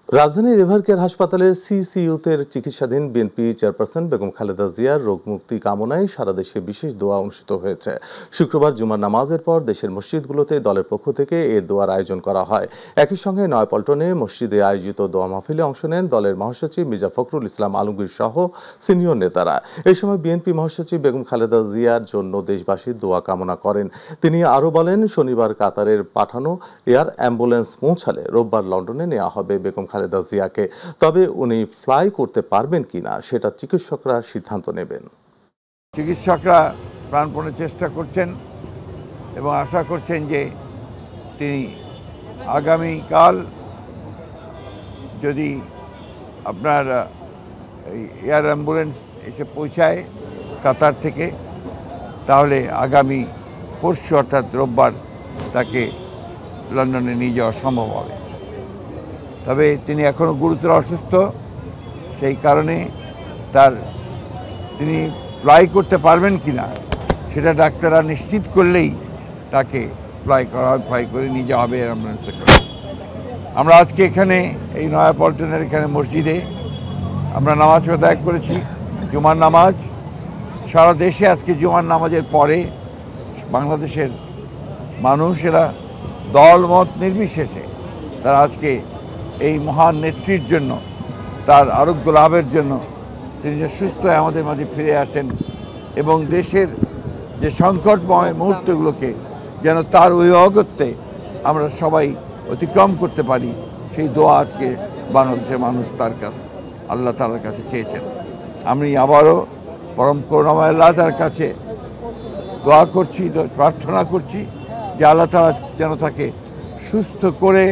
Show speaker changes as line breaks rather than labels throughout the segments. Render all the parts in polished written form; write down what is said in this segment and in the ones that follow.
রাজধানীর রিভার হাসপাতালের সিসিইউতে চিকিৎসাধীন বিএনপি চেয়ারপারসন বেগম খালেদা জিয়ার রোগ মুক্তি কামনায় সারা দেশে বিশেষ দোয়া অনুষ্ঠিত হয়েছে। শুক্রবার জুমার নামাজের পর দেশের মসজিদগুলোতে দলের পক্ষ থেকে এ দোয়ার আয়োজন করা হয়। একই সঙ্গে নয়াপল্টনে মসজিদে আয়োজিত দোয়া মাহফিলে অংশ নেন দলের মহাসচিব মির্জা ফখরুল ইসলাম আলমগীর সহ সিনিয়র নেতারা। এই সময় বিএনপি মহাসচিব বেগম খালেদা জিয়ার জন্য দেশবাসীর দোয়া কামনা করেন। তিনি আরও বলেন, শনিবার কাতারের পাঠানো এয়ার অ্যাম্বুলেন্স পৌঁছালে রোববার লন্ডনে নেওয়া হবে বেগম খালেদা জিয়াকে। তবে উনি ফ্লাই করতে পারবেন কিনা সেটা চিকিৎসকরা সিদ্ধান্ত নেবেন।
চিকিৎসকরা প্রাণপণে চেষ্টা করছেন এবং আশা করছেন যে তিনি আগামীকাল যদি আপনার এয়ার অ্যাম্বুলেন্স এসে পৌঁছায় কাতার থেকে, তাহলে আগামী পরশু অর্থাৎ রোববার তাকে লন্ডনে নিয়ে যাওয়া সম্ভব হবে। তবে তিনি এখনও গুরুতর অসুস্থ, সেই কারণে তিনি ফ্লাই করতে পারবেন কিনা সেটা ডাক্তাররা নিশ্চিত করলেই তাকে ফ্লাই করে নিয়ে যাওয়া হবে অ্যাম্বুলেন্সে করে। আমরা আজকে এখানে এই নয়াপল্টনের এখানে মসজিদে আমরা নামাজ আদায় করেছি, জুমার নামাজ। সারা দেশে আজকে জুমার নামাজের পরে বাংলাদেশের মানুষেরা দলমত নির্বিশেষে তারা আজকে এই মহান নেত্রীর জন্য, তার আরোগ্য লাভের জন্য, তিনি যে সুস্থ হয়ে আমাদের মাঝে ফিরে আসেন এবং দেশের যে সংকটময় মুহূর্তগুলোকে যেন তার ওই অগত্যে আমরা সবাই অতিক্রম করতে পারি, সেই দোয়া আজকে বাংলাদেশের মানুষ তার কাছে আল্লাহ তাআলার কাছে চেয়েছেন। আমি আবারও পরম করুণাময় আল্লাহ তার কাছে দোয়া করছি, প্রার্থনা করছি যে আল্লাহ তাআলা যেন তাকে সুস্থ করে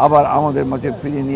আবার আমাদের মাঝে ফিরিয়ে নিয়ে